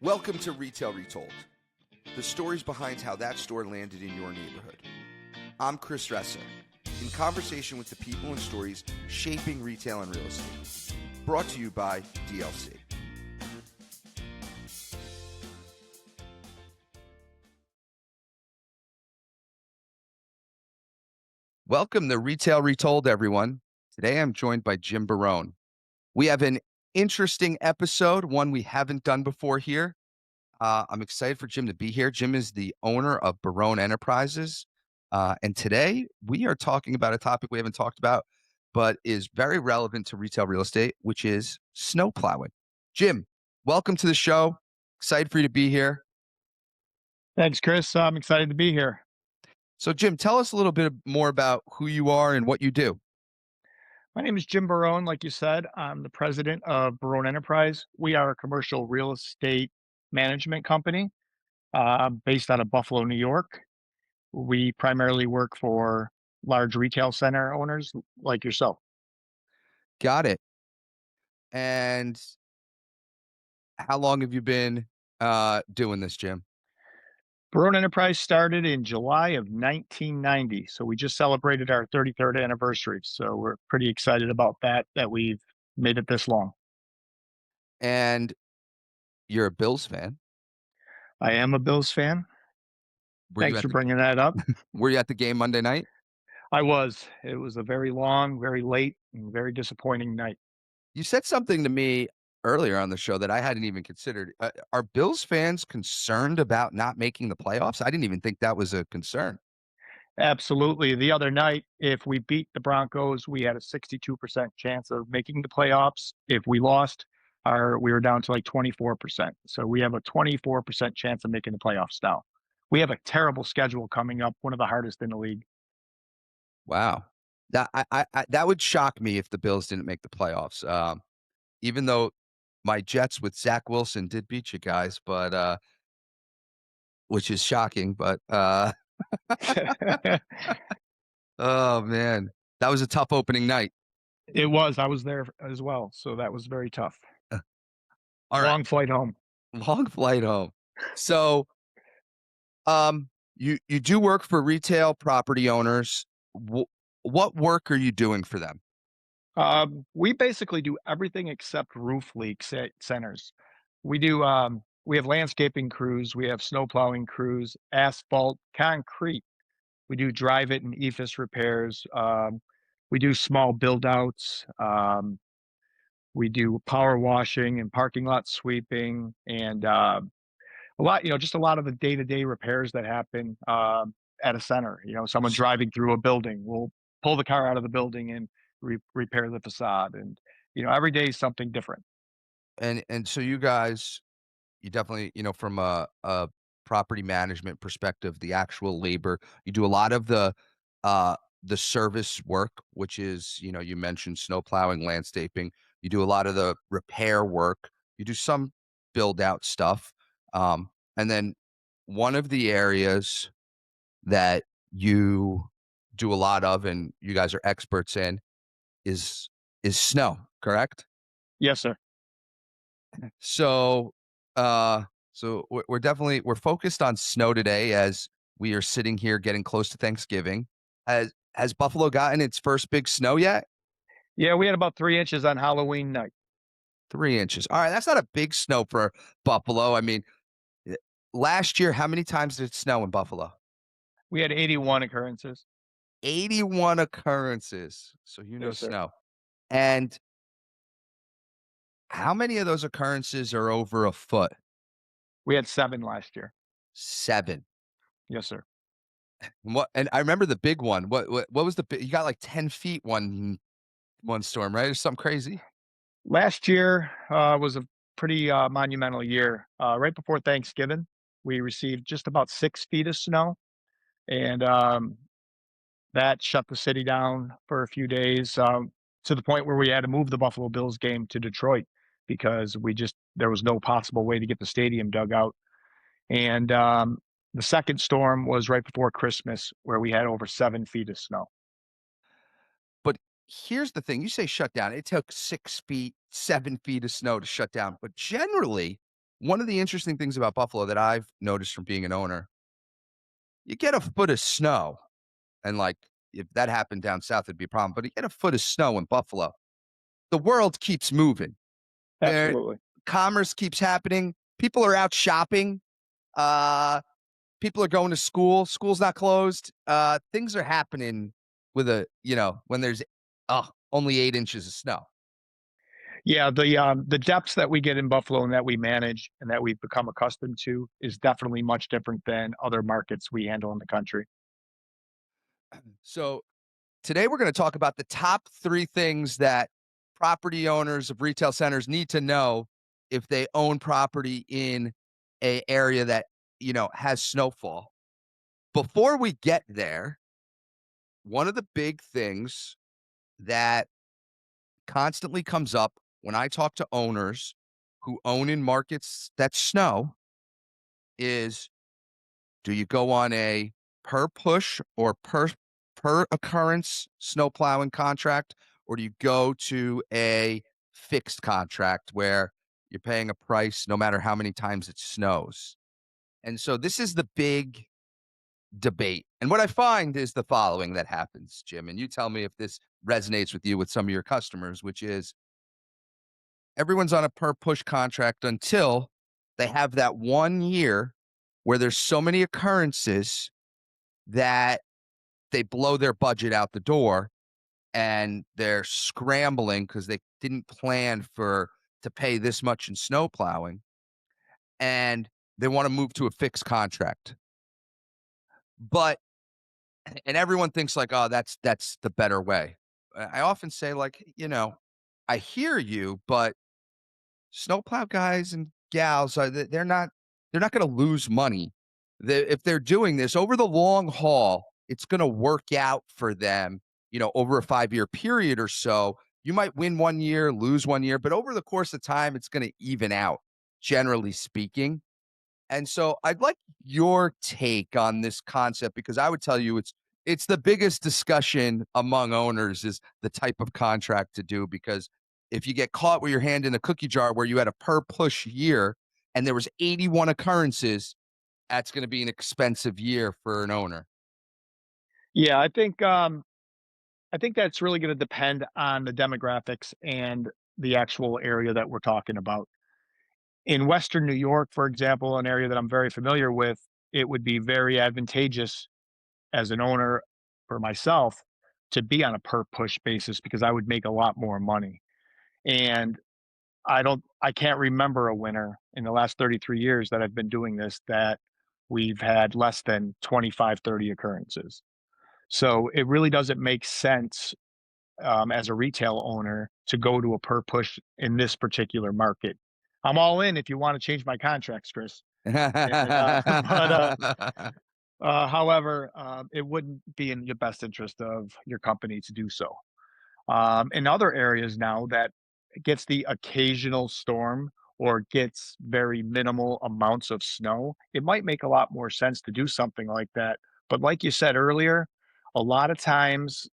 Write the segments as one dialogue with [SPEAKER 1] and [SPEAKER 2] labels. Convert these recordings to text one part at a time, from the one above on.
[SPEAKER 1] Welcome to Retail Retold, the stories behind how that store landed in your neighborhood. I'm Chris Ressa, in conversation with the people and stories shaping retail and real estate. Brought to you by DLC. Welcome to Retail Retold, everyone. Today I'm joined by Jim Barone. We have an interesting episode, one we haven't done before here. I'm excited for Jim to be here. Jim is the owner of Barone Enterprises. And today we are talking about a topic we haven't talked about, but is very relevant to retail real estate, which is snow plowing. Jim, welcome to the show. Excited for you to be here.
[SPEAKER 2] Thanks, Chris. I'm excited to be here.
[SPEAKER 1] So, Jim, tell us a little bit more about who you are and what you do.
[SPEAKER 2] My name is Jim Barone. Like you said, I'm the president of Barone Enterprise. We are a commercial real estate management company based out of Buffalo, New York. We primarily work for large retail center owners like yourself.
[SPEAKER 1] Got it. And how long have you been doing this, Jim?
[SPEAKER 2] Barone Enterprise started in July of 1990. So we just celebrated our 33rd anniversary. So we're pretty excited about that we've made it this long.
[SPEAKER 1] And you're a Bills fan.
[SPEAKER 2] I am a Bills fan.
[SPEAKER 1] Were you
[SPEAKER 2] Thanks
[SPEAKER 1] at
[SPEAKER 2] for
[SPEAKER 1] the
[SPEAKER 2] bringing that up.
[SPEAKER 1] Were you at the game Monday night?
[SPEAKER 2] I was. It was a very long, very late, and very disappointing night.
[SPEAKER 1] You said something to me earlier on the show that I hadn't even considered. Are Bills fans concerned about not making the playoffs? I didn't even think that was a concern.
[SPEAKER 2] Absolutely. The other night, if we beat the Broncos, we had a 62% chance of making the playoffs. If we lost, we were down to like 24%. So we have a 24% chance of making the playoffs now. We have a terrible schedule coming up, one of the hardest in the league.
[SPEAKER 1] Wow. That would shock me if the Bills didn't make the playoffs. Even though my Jets with Zach Wilson did beat you guys, but which is shocking. But oh man, that was a tough opening night.
[SPEAKER 2] It was. I was there as well. So that was very tough.
[SPEAKER 1] All right,
[SPEAKER 2] Long flight home.
[SPEAKER 1] long flight home. So you do work for retail property owners. What work are you doing for them?
[SPEAKER 2] We basically do everything except roof leaks at centers. We have landscaping crews, we have snow plowing crews, asphalt, concrete. We do drive it and EFIS repairs. We do small build outs. We do power washing and parking lot sweeping and a lot, just a lot of the day to day repairs that happen at a center. Someone driving through a building will pull the car out of the building and repair the facade. And, every day is something different.
[SPEAKER 1] And so you guys, you definitely, from a property management perspective, the actual labor, you do a lot of the service work, which is, you mentioned snow plowing, landscaping. You do a lot of the repair work. You do some build out stuff. And then one of the areas that you do a lot of and you guys are experts in is snow, correct?
[SPEAKER 2] Yes, sir.
[SPEAKER 1] So, we're definitely we're focused on snow today as we are sitting here getting close to Thanksgiving. Has Buffalo gotten its first big snow yet?
[SPEAKER 2] Yeah, we had about 3 inches on Halloween night.
[SPEAKER 1] 3 inches. All right, that's not a big snow for Buffalo. I mean, eh, last year, how many times did it snow in Buffalo?
[SPEAKER 2] We had 81 occurrences.
[SPEAKER 1] 81 occurrences. So
[SPEAKER 2] Yes, sir.
[SPEAKER 1] snow. And how many of those occurrences are over a foot?
[SPEAKER 2] We had 7 last year.
[SPEAKER 1] 7.
[SPEAKER 2] Yes, sir.
[SPEAKER 1] What? And I remember the big one. What was you got like 10 feet one storm, right? Or something crazy.
[SPEAKER 2] Last year was a pretty monumental year. Right before Thanksgiving, we received just about 6 feet of snow. And that shut the city down for a few days, to the point where we had to move the Buffalo Bills game to Detroit because there was no possible way to get the stadium dug out. And the second storm was right before Christmas, where we had over 7 feet of snow.
[SPEAKER 1] But here's the thing: you say shut down. It took 6 feet, 7 feet of snow to shut down. But generally, One of the interesting things about Buffalo that I've noticed from being an owner, you get a foot of snow, and like if that happened down south, it'd be a problem. But you get a foot of snow in Buffalo, the world keeps moving. There,
[SPEAKER 2] Absolutely.
[SPEAKER 1] commerce keeps happening. People are out shopping. Uh, People are going to school. School's not closed. Things are happening with when there's only 8 inches of snow.
[SPEAKER 2] Yeah, the depths that we get in Buffalo and that we manage and that we've become accustomed to is definitely much different than other markets we handle in the country.
[SPEAKER 1] So today we're going to talk about the top 3 things that property owners of retail centers need to know if they own property in a area that has snowfall. Before we get there, one of the big things that constantly comes up when I talk to owners who own in markets that snow is, do you go on a per push or per occurrence snow plowing contract, or do you go to a fixed contract where you're paying a price no matter how many times it snows? And so this is the big debate. And what I find is the following that happens, Jim, and you tell me if this resonates with you with some of your customers, which is everyone's on a per push contract until they have that 1 year where there's so many occurrences that they blow their budget out the door and they're scrambling because they didn't plan for to pay this much in snow plowing, and they want to move to a fixed contract. But and everyone thinks like, oh, that's the better way. I often say, like, I hear you, but snowplow guys and gals are they're not going to lose money. If they're doing this over the long haul, it's going to work out for them, over a 5-year period or so. You might win 1 year, lose 1 year, but over the course of time, it's going to even out, generally speaking. And so I'd like your take on this concept because I would tell you it's the biggest discussion among owners is the type of contract to do, because if you get caught with your hand in a cookie jar where you had a per push year and there was 81 occurrences, that's going to be an expensive year for an owner.
[SPEAKER 2] Yeah, I think that's really going to depend on the demographics and the actual area that we're talking about. In Western New York, for example, an area that I'm very familiar with, it would be very advantageous as an owner for myself to be on a per push basis because I would make a lot more money. And I can't remember a winter in the last 33 years that I've been doing this that we've had less than 25, 30 occurrences. So it really doesn't make sense as a retail owner to go to a per push in this particular market. I'm all in if you want to change my contracts, Chris. And however, it wouldn't be in the best interest of your company to do so. In other areas now that gets the occasional storm or gets very minimal amounts of snow, it might make a lot more sense to do something like that. But like you said earlier, a lot of times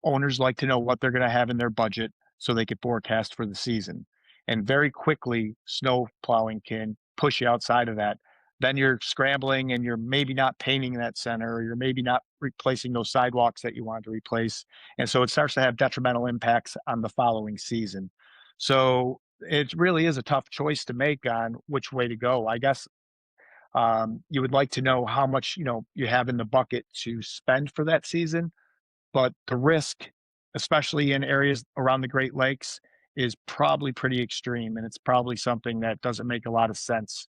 [SPEAKER 2] owners like to know what they're going to have in their budget so they can forecast for the season. And very quickly, snow plowing can push you outside of that. Then you're scrambling and you're maybe not painting that center, or you're maybe not replacing those sidewalks that you want to replace. And so it starts to have detrimental impacts on the following season. So it really is a tough choice to make on which way to go. I guess you would like to know how much you have in the bucket to spend for that season, but the risk, especially in areas around the Great Lakes, is probably pretty extreme, and it's probably something that doesn't make a lot of sense,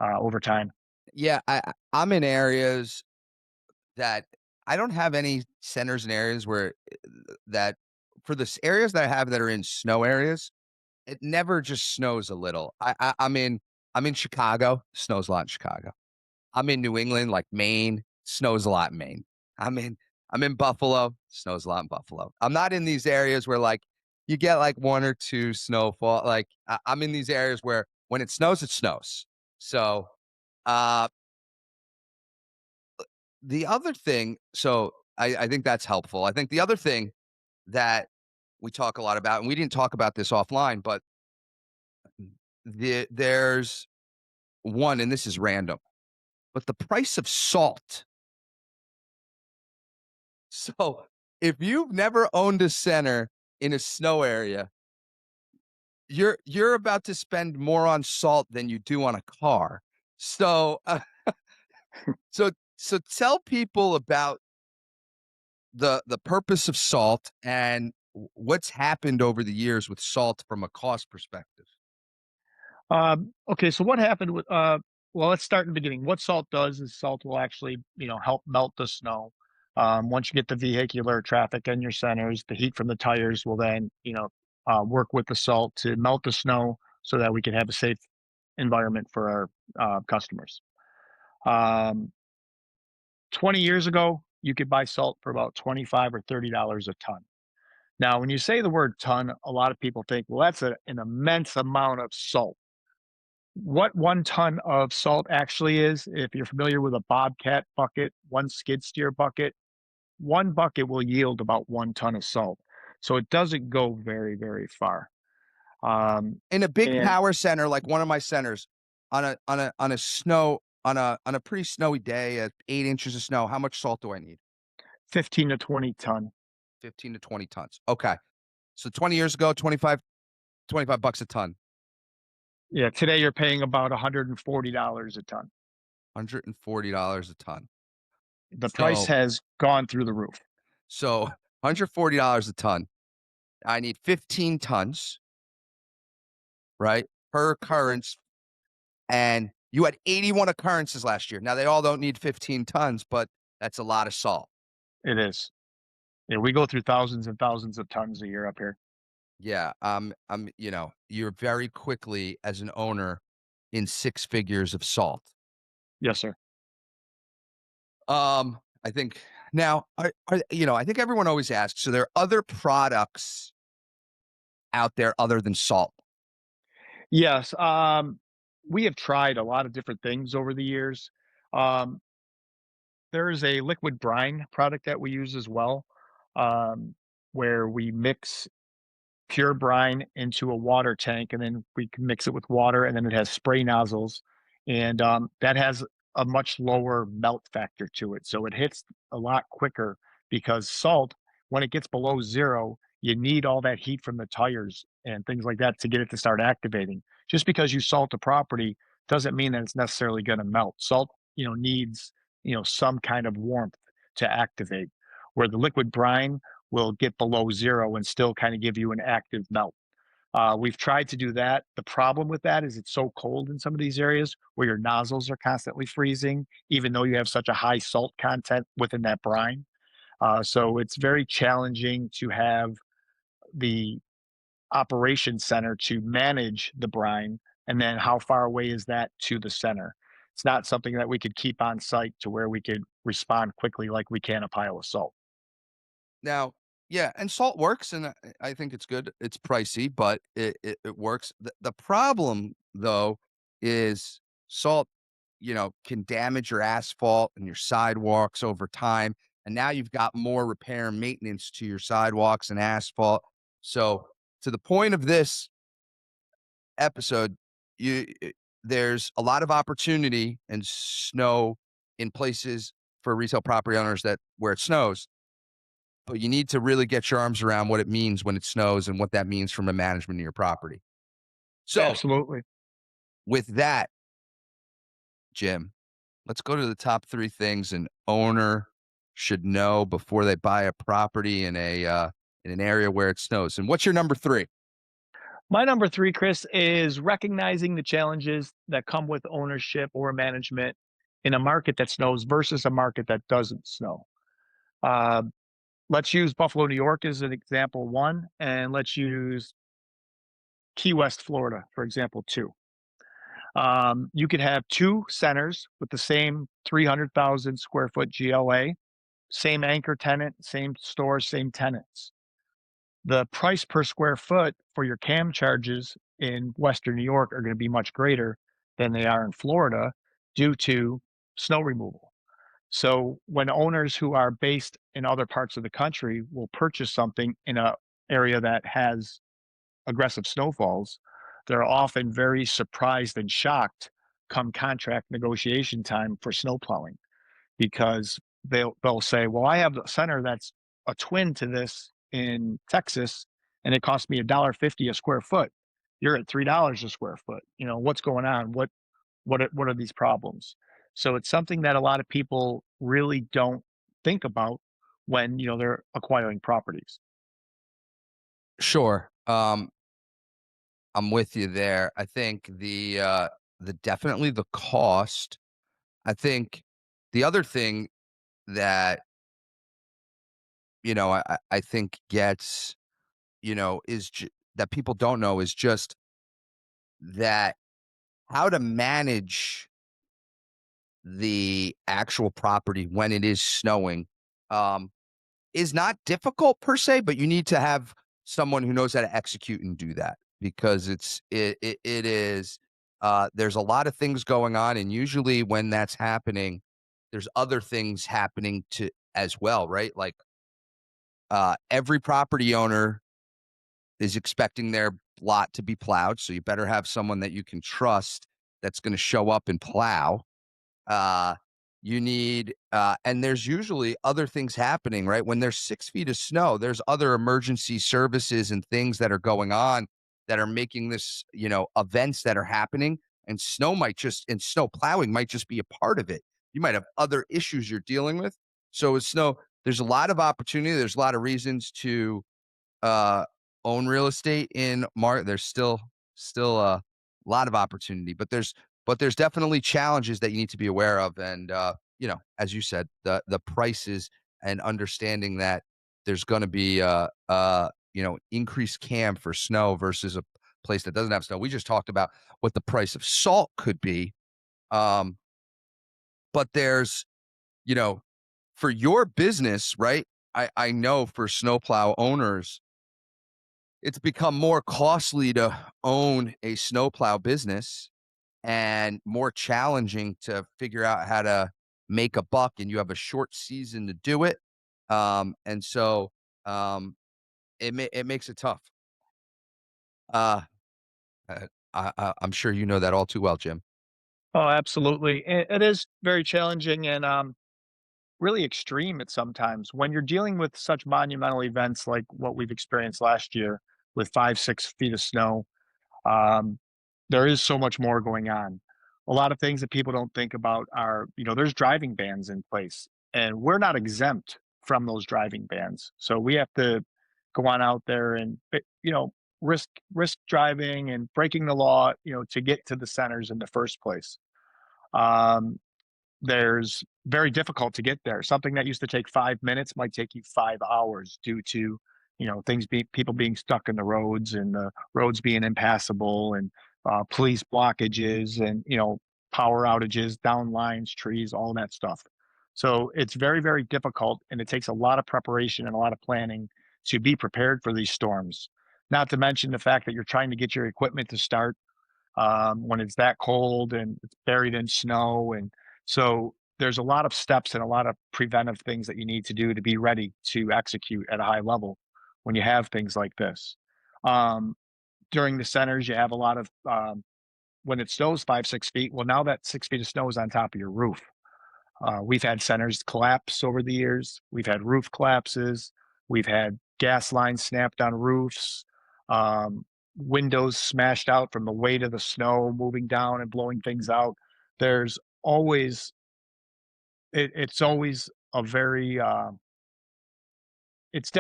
[SPEAKER 2] over time.
[SPEAKER 1] Yeah, I'm in areas that I don't have any centers in areas where that for the areas that I have that are in snow areas. It never just snows a little. I'm in Chicago, snows a lot in Chicago. I'm in New England, like Maine, snows a lot in Maine. I'm in I'm in Buffalo, snows a lot in Buffalo. I'm not in these areas where like you get like 1 or 2 snowfall. Like I'm in these areas where when it snows, it snows. So uh the other thing, so I think that's helpful. I think the other thing that we talk a lot about, and we didn't talk about this offline, but there's one, and this is random, but the price of salt. So if you've never owned a center in a snow area, you're about to spend more on salt than you do on a car. So so tell people about the purpose of salt and what's happened over the years with salt from a cost perspective.
[SPEAKER 2] Okay, so what happened with well, let's start in the beginning. What salt does is salt will actually, help melt the snow. Once you get the vehicular traffic in your centers, the heat from the tires will then, work with the salt to melt the snow so that we can have a safe environment for our customers. Um, 20 years ago, you could buy salt for about 25 or $30 a ton. Now, when you say the word ton, a lot of people think, well, that's an immense amount of salt. What 1 ton of salt actually is, if you're familiar with a bobcat bucket, 1 skid steer bucket, 1 bucket will yield about 1 ton of salt. So it doesn't go very, very far. Um,
[SPEAKER 1] In a big
[SPEAKER 2] and
[SPEAKER 1] power center like one of my centers, on a snow on a pretty snowy day at 8 inches of snow, how much salt do I need?
[SPEAKER 2] 15 to 20 ton.
[SPEAKER 1] 15 to 20 tons. Okay. So 20 years ago, 25 bucks a ton,
[SPEAKER 2] Yeah, today you're paying about $140 a ton.
[SPEAKER 1] $140 a ton.
[SPEAKER 2] The price
[SPEAKER 1] So
[SPEAKER 2] has gone through the roof.
[SPEAKER 1] $140 a ton. I need 15 tons, right, per occurrence, and you had 81 occurrences last year. Now they all don't need 15 tons, but that's a lot of salt.
[SPEAKER 2] It is. Yeah, we go through thousands and thousands of tons a year up here.
[SPEAKER 1] Yeah, you're very quickly as an owner in 6 figures of salt.
[SPEAKER 2] Yes, sir.
[SPEAKER 1] I think now, I think everyone always asks, so there are other products out there other than salt?
[SPEAKER 2] Yes, we have tried a lot of different things over the years. Um, there is a liquid brine product that we use as well, um, where we mix pure brine into a water tank, and then we can mix it with water, and then it has spray nozzles, and that has a much lower melt factor to it, so it hits a lot quicker because salt, when it gets below zero, you need all that heat from the tires and things like that to get it to start activating. Just because you salt a property doesn't mean that it's necessarily going to melt. Salt, needs some kind of warmth to activate. Where the liquid brine will get below zero and still kind of give you an active melt. We've tried to do that. The problem with that is it's so cold in some of these areas where your nozzles are constantly freezing, even though you have such a high salt content within that brine. So it's very challenging to have the operation center to manage the brine. And then how far away is that to the center? It's not something that we could keep on site to where we could respond quickly like we can a pile of salt.
[SPEAKER 1] Now, yeah, and salt works, and I think it's good. It's pricey, but it works. The problem, though, is salt, can damage your asphalt and your sidewalks over time, and now you've got more repair and maintenance to your sidewalks and asphalt. So, to the point of this episode, there's a lot of opportunity and snow in places for retail property owners that where it snows, but you need to really get your arms around what it means when it snows and what that means from a management of your property. So,
[SPEAKER 2] Absolutely.
[SPEAKER 1] with that, Jim, let's go to the top 3 things an owner should know before they buy a property in an area where it snows. And what's your number 3?
[SPEAKER 2] My number three, Chris, is recognizing the challenges that come with ownership or management in a market that snows versus a market that doesn't snow. Uh, let's use Buffalo, New York as an example one, and let's use Key West, Florida, for example two. You could have two centers with the same 300,000 square foot GLA, same anchor tenant, same stores, same tenants. The price per square foot for your CAM charges in Western New York are going to be much greater than they are in Florida due to snow removal. So when owners who are based in other parts of the country will purchase something in a area that has aggressive snowfalls, they're often very surprised and shocked come contract negotiation time for snow plowing because they'll say, "Well, I have a center that's a twin to this in Texas, and it cost me $1.50 a square foot. You're at $3 a square foot. You know, what's going on? What are these problems?" So it's something that a lot of people really don't think about when, they're acquiring properties.
[SPEAKER 1] Sure. I'm with you there. I think the definitely the cost. I think the other thing that, I think gets, that people don't know is just that how to manage the actual property when it is snowing. Um, is not difficult per se, but you need to have someone who knows how to execute and do that because it is there's a lot of things going on, and usually when that's happening, there's other things happening to as well, right? Like every property owner is expecting their lot to be plowed, so you better have someone that you can trust that's going to show up and plow. uh, you need, and there's usually other things happening, right? When there's 6 feet of snow, there's other emergency services and things that are going on that are making this, events that are happening. And snow plowing might just be a part of it. You might have other issues you're dealing with. So with snow, there's a lot of opportunity. There's a lot of reasons to uh, own real estate in there's still a lot of opportunity, but there's definitely challenges that you need to be aware of, and as you said, the prices and understanding that there's going to be increased cam for snow versus a place that doesn't have snow. We just talked about what the price of salt could be, um, but there's you know for your business, right? I know for snowplow owners it's become more costly to own a snowplow business and more challenging to figure out how to make a buck, and you have a short season to do it. And so um, it makes it tough. Uh, I'm sure you know that all too well, Jim.
[SPEAKER 2] Oh, absolutely. It is very challenging and really extreme at sometimes when you're dealing with such monumental events like what we've experienced last year with 5, 6 feet of snow. Um, there is so much more going on. A lot of things that people don't think about are, there's driving bans in place, and we're not exempt from those driving bans. So we have to go on out there and, risk driving and breaking the law, to get to the centers in the first place. Um, there's very difficult to get there. Something that used to take 5 minutes might take you 5 hours due to, people being stuck in the roads and the roads being impassable and, police blockages and, power outages, down lines, trees, all that stuff. So it's very, very difficult, and it takes a lot of preparation and a lot of planning to be prepared for these storms. Not to mention the fact that you're trying to get your equipment to start when it's that cold and it's buried in snow. And so there's a lot of steps and a lot of preventive things that you need to do to be ready to execute at a high level when you have things like this. Um, During the centers, you have a lot of when it snows 5, 6 feet. Well, now that 6 feet of snow is on top of your roof. We've had centers collapse over the years. We've had roof collapses. We've had gas lines snapped on roofs, windows smashed out from the weight of the snow moving down and blowing things out. There's always it's always a very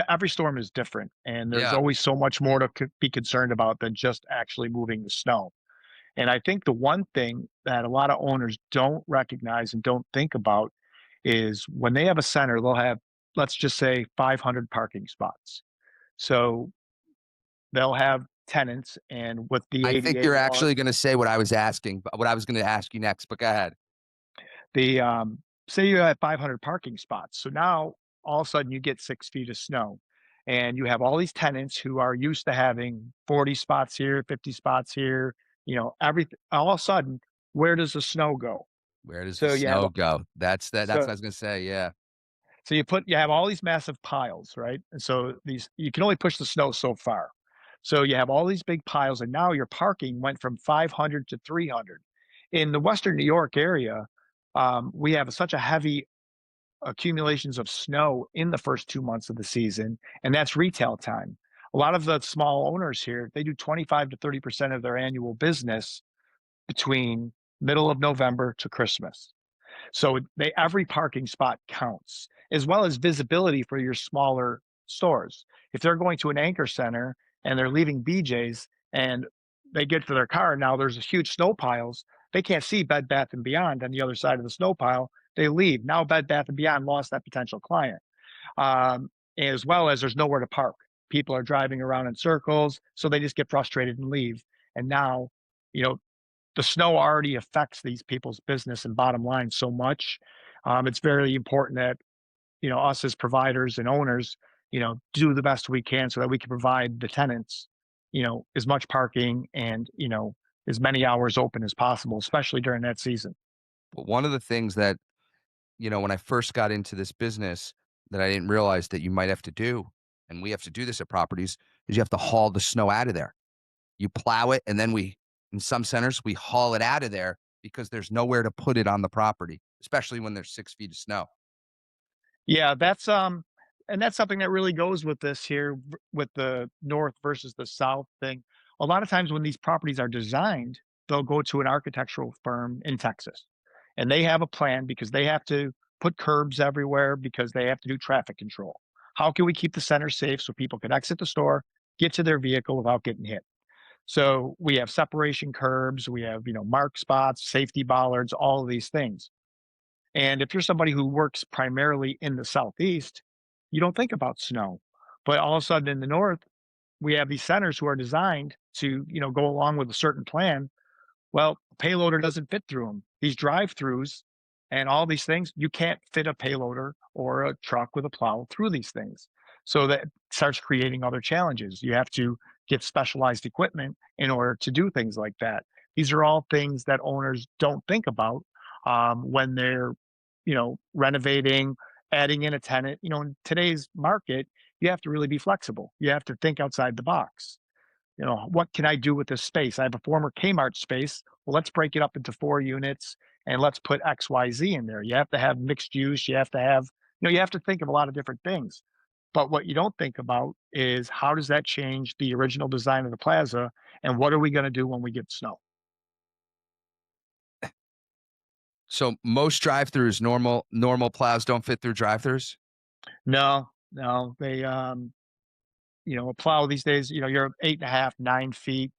[SPEAKER 2] every storm is different, and there's
[SPEAKER 1] Yeah,
[SPEAKER 2] always so much more to be concerned about than just actually moving the snow. And I think the one thing that a lot of owners don't recognize and don't think about is when they have a center, they'll have, let's just say, 500 parking spots. So they'll have tenants, and with the
[SPEAKER 1] I think
[SPEAKER 2] ADA
[SPEAKER 1] you're
[SPEAKER 2] laws,
[SPEAKER 1] actually going to say what I was asking, but what I was going to ask you next. But go ahead.
[SPEAKER 2] the say you have 500 parking spots. So now all of a sudden you get 6 feet of snow, and you have all these tenants who are used to having 40 spots here, 50 spots here. Everything. All of a sudden, where does the snow go?
[SPEAKER 1] Where does the
[SPEAKER 2] So you have
[SPEAKER 1] snow go? That's
[SPEAKER 2] so
[SPEAKER 1] what I was going to say. Yeah.
[SPEAKER 2] you have all these massive piles, right? And so these you can only push the snow so far. So you have all these big piles, and now your parking went from 500 to 300. In the Western New York area, we have such a heavy accumulations of snow in the first 2 months of the season, and that's retail time. A lot of the small owners here, they do 25 to 30% of their annual business between middle of November to Christmas. So they every parking spot counts, as well as visibility for your smaller stores. If they're going to an anchor center and they're leaving BJ's and they get to their car, now there's a huge snow piles. They can't see Bed Bath and Beyond on the other side of the snow pile. They leave. Now Bed Bath and Beyond lost that potential client, as well as there's nowhere to park. People are driving around in circles, so they just get frustrated and leave. And now, you know, the snow already affects these people's business and bottom line so much. It's very important that us as providers and owners, do the best we can so that we can provide the tenants, as much parking and as many hours open as possible, especially during that season.
[SPEAKER 1] But one of the things that, when I first got into this business that I didn't realize that you might have to do, and we have to do this at properties, is you have to haul the snow out of there. You plow it, and then in some centers, we haul it out of there because there's nowhere to put it on the property, especially when there's 6 feet of snow.
[SPEAKER 2] Yeah, and that's something that really goes with this here with the north versus the south thing. A lot of times when these properties are designed, they'll go to an architectural firm in Texas, and they have a plan because they have to put curbs everywhere because they have to do traffic control. How can we keep the center safe so people can exit the store, get to their vehicle without getting hit? So we have separation curbs, we have, mark spots, safety bollards, all of these things. And if you're somebody who works primarily in the Southeast, you don't think about snow. But all of a sudden in the North, we have these centers who are designed to, go along with a certain plan. Well, a payloader doesn't fit through them. These drive-throughs and all these things, you can't fit a payloader or a truck with a plow through these things. So that starts creating other challenges. You have to get specialized equipment in order to do things like that. These are all things that owners don't think about when they're, renovating, adding in a tenant. In today's market, you have to really be flexible. You have to think outside the box. What can I do with this space? I have a former Kmart space. Well, let's break it up into 4 units and let's put XYZ in there. You have to have mixed use. You have to have, you have to think of a lot of different things. But what you don't think about is how does that change the original design of the plaza? And what are we going to do when we get snow?
[SPEAKER 1] So most drive-throughs, normal plows don't fit through drive-throughs?
[SPEAKER 2] No, no, a plow these days, you're 8.5, 9 feet.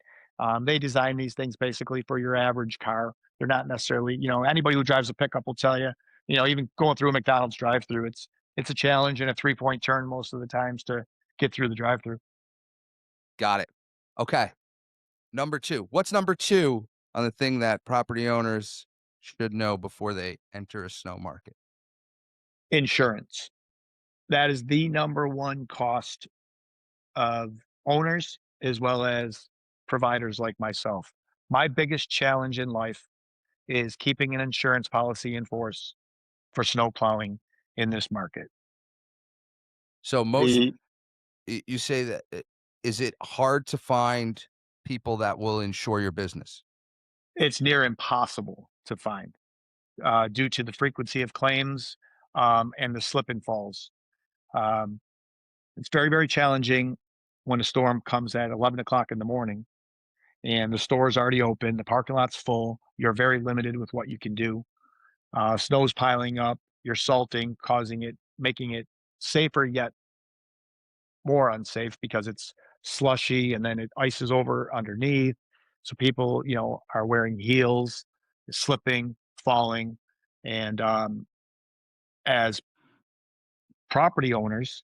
[SPEAKER 2] They design these things basically for your average car. They're not necessarily, anybody who drives a pickup will tell you, even going through a McDonald's drive-through, it's a challenge and a 3-point turn most of the times to get through the drive-through.
[SPEAKER 1] Got it. Okay. Number 2. What's number 2 on the thing that property owners should know before they enter a snow market?
[SPEAKER 2] Insurance. That is the number one cost of owners as well as providers like myself. My biggest challenge in life is keeping an insurance policy in force for snow plowing in this market.
[SPEAKER 1] So most
[SPEAKER 2] The
[SPEAKER 1] you say that is it hard to find people that will insure your business?
[SPEAKER 2] It's near impossible to find, due to the frequency of claims, and the slip and falls. Um, it's very, very challenging when a storm comes at 11 o'clock in the morning and the store is already open, the parking lot's full, you're very limited with what you can do. Snow's piling up, you're salting, making it safer yet more unsafe because it's slushy and then it ices over underneath. So people, are wearing heels, slipping, falling, and as property owners,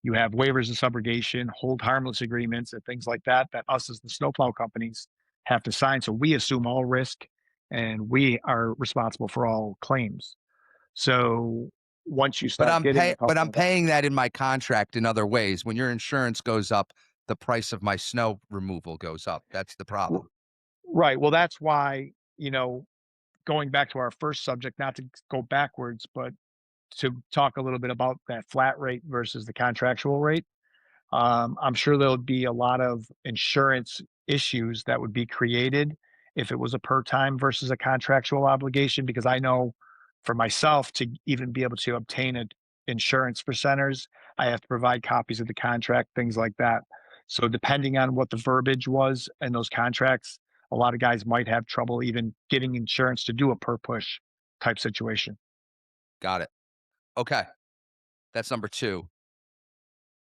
[SPEAKER 2] you have waivers of subrogation, hold harmless agreements, and things like that that us as the snowplow companies have to sign. So we assume all risk and we are responsible for all claims. So once you
[SPEAKER 1] But
[SPEAKER 2] start getting a
[SPEAKER 1] I'm
[SPEAKER 2] couple of
[SPEAKER 1] paying that in my contract in other ways. When your insurance goes up, the price of my snow removal goes up. That's the
[SPEAKER 2] r-
[SPEAKER 1] problem.
[SPEAKER 2] right, well, that's why going back to our first subject, not to go backwards, but to talk a little bit about that flat rate versus the contractual rate. I'm sure there'll be a lot of insurance issues that would be created if it was a per time versus a contractual obligation, because I know for myself to even be able to obtain insurance for centers, I have to provide copies of the contract, things like that. So depending on what the verbiage was in those contracts, a lot of guys might have trouble even getting insurance to do a per push type situation.
[SPEAKER 1] Got it. Okay, that's number 2.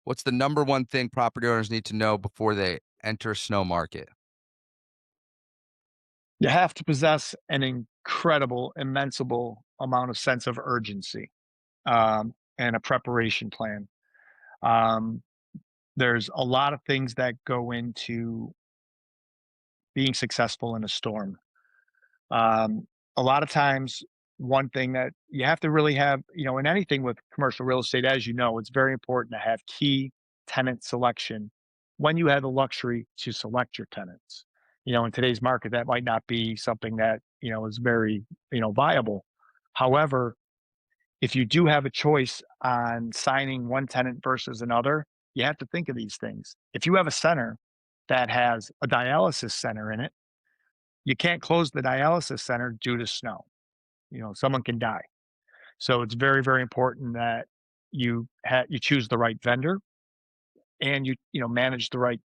[SPEAKER 1] What's the number one thing property owners need to know before they enter a snow market?
[SPEAKER 2] You have to possess an incredible, immensible amount of sense of urgency, and a preparation plan. Um, there's a lot of things that go into being successful in a storm. Um, a lot of times, one thing that you have to really have, in anything with commercial real estate, as you know, it's very important to have key tenant selection when you have the luxury to select your tenants. In today's market, that might not be something that, is very, viable. However, if you do have a choice on signing one tenant versus another, you have to think of these things. If you have a center that has a dialysis center in it, you can't close the dialysis center due to snow. Someone can die. So it's very, very important that you choose the right vendor and you manage the right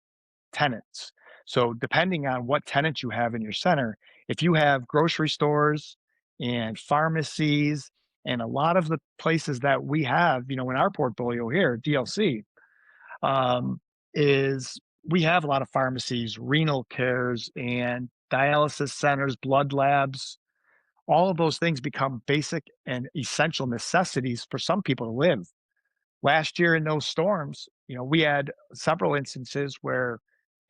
[SPEAKER 2] tenants. So depending on what tenants you have in your center, if you have grocery stores and pharmacies and a lot of the places that we have, in our portfolio here, DLC, um, is we have a lot of pharmacies, renal cares, and dialysis centers, blood labs. All of those things become basic and essential necessities for some people to live. Last year in those storms, we had several instances where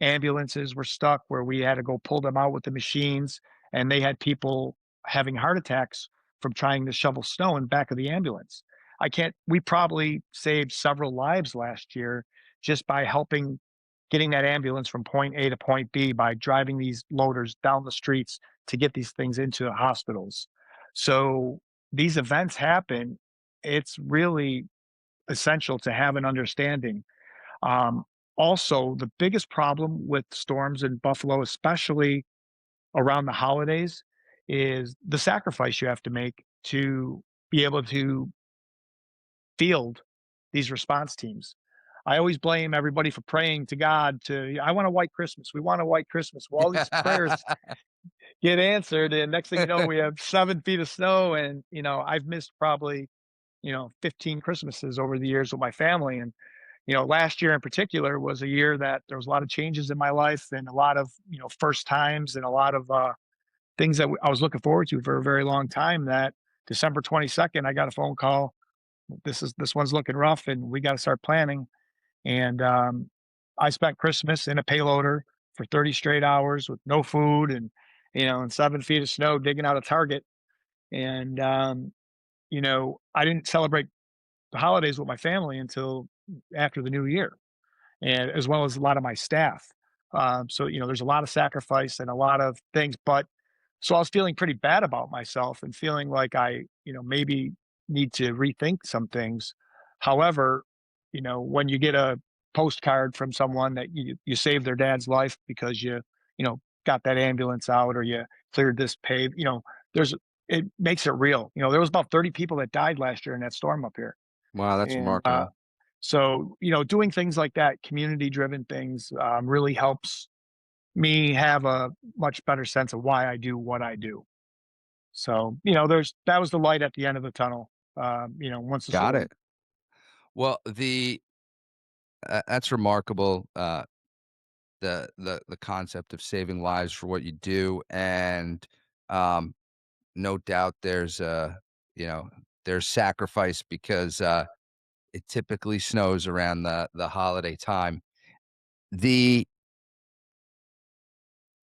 [SPEAKER 2] ambulances were stuck, where we had to go pull them out with the machines, and they had people having heart attacks from trying to shovel snow in the back of the ambulance. I can't We probably saved several lives last year just by helping getting that ambulance from point A to point B by driving these loaders down the streets to get these things into the hospitals. So these events happen. It's really essential to have an understanding. Um, Also, the biggest problem with storms in Buffalo, especially around the holidays, is the sacrifice you have to make to be able to field these response teams. I always blame everybody for praying to God to, I want a white Christmas. We want a white Christmas. Well, all these prayers get answered. And next thing you know, we have 7 feet of snow. And, I've missed probably, 15 Christmases over the years with my family. And last year in particular was a year that there was a lot of changes in my life and a lot of, first times and a lot of things that I was looking forward to for a very long time. That December 22nd, I got a phone call. This one's looking rough, and we got to start planning. And I spent Christmas in a payloader for 30 straight hours with no food and and 7 feet of snow digging out a target. And I didn't celebrate the holidays with my family until after the new year, and as well as a lot of my staff. So there's a lot of sacrifice and a lot of things, but so I was feeling pretty bad about myself and feeling like I, maybe need to rethink some things. However, when you get a postcard from someone that you saved their dad's life because got that ambulance out or you cleared this pave, there's it makes it real. There was about 30 people that died last year in that storm up here.
[SPEAKER 1] Wow, that's
[SPEAKER 2] And
[SPEAKER 1] remarkable.
[SPEAKER 2] so, doing things like that, community driven things, really helps me have a much better sense of why I do what I do. So, that was the light at the end of the tunnel, once the
[SPEAKER 1] Got
[SPEAKER 2] storm.
[SPEAKER 1] it. Well, that's remarkable, the concept of saving lives for what you do, and, um, no doubt you know, there's sacrifice because, it typically snows around the holiday time. The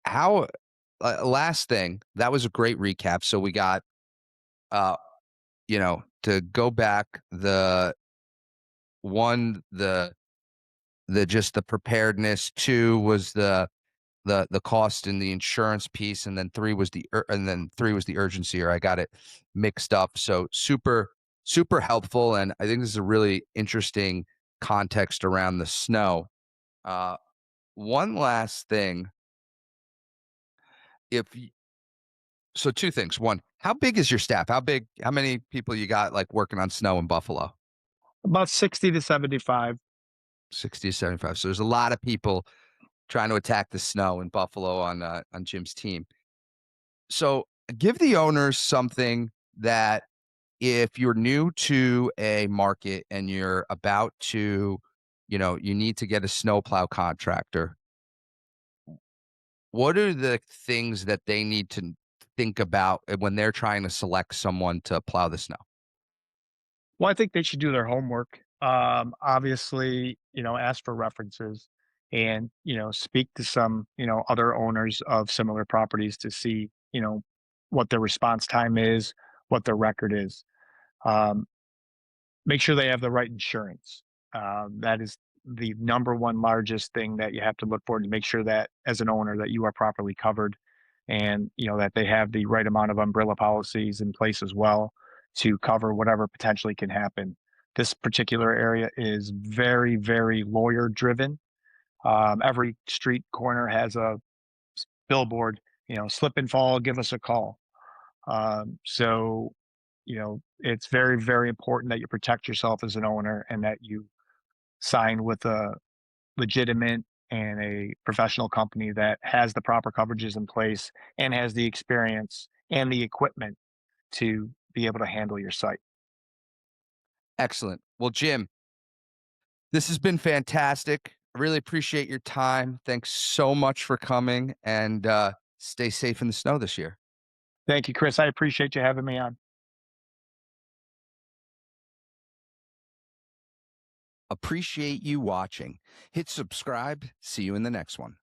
[SPEAKER 1] how Last thing, that was a great recap, so we got, uh, to go back, the 1, the just the preparedness. 2 was the cost and the insurance piece, and then 3 was the urgency, or I got it mixed up. So super helpful, and I think this is a really interesting context around the snow. Uh, one last thing, if y- so, two things. One, how big is your staff? How many people you got like working on snow in Buffalo?
[SPEAKER 2] About 60 to 75.
[SPEAKER 1] 60 to 75. So there's a lot of people trying to attack the snow in Buffalo on Jim's team. So give the owners something that if you're new to a market and you're about to, you need to get a snowplow contractor, what are the things that they need to think about when they're trying to select someone to plow the snow?
[SPEAKER 2] Well, I think they should do their homework. Obviously, ask for references and, speak to some, other owners of similar properties to see, what their response time is, what their record is. Um, Make sure they have the right insurance. That is the number one largest thing that you have to look for to make sure that as an owner that you are properly covered and that they have the right amount of umbrella policies in place as well to cover whatever potentially can happen. This particular area is very, very lawyer driven. Every street corner has a billboard, slip and fall, give us a call. So, it's very, very important that you protect yourself as an owner and that you sign with a legitimate and a professional company that has the proper coverages in place and has the experience and the equipment to be able to handle your site.
[SPEAKER 1] Excellent. Well, Jim, this has been fantastic. I really appreciate your time. Thanks so much for coming and stay safe in the snow this year.
[SPEAKER 2] Thank you, Chris. I appreciate you having me on.
[SPEAKER 1] Appreciate you watching. Hit subscribe. See you in the next one.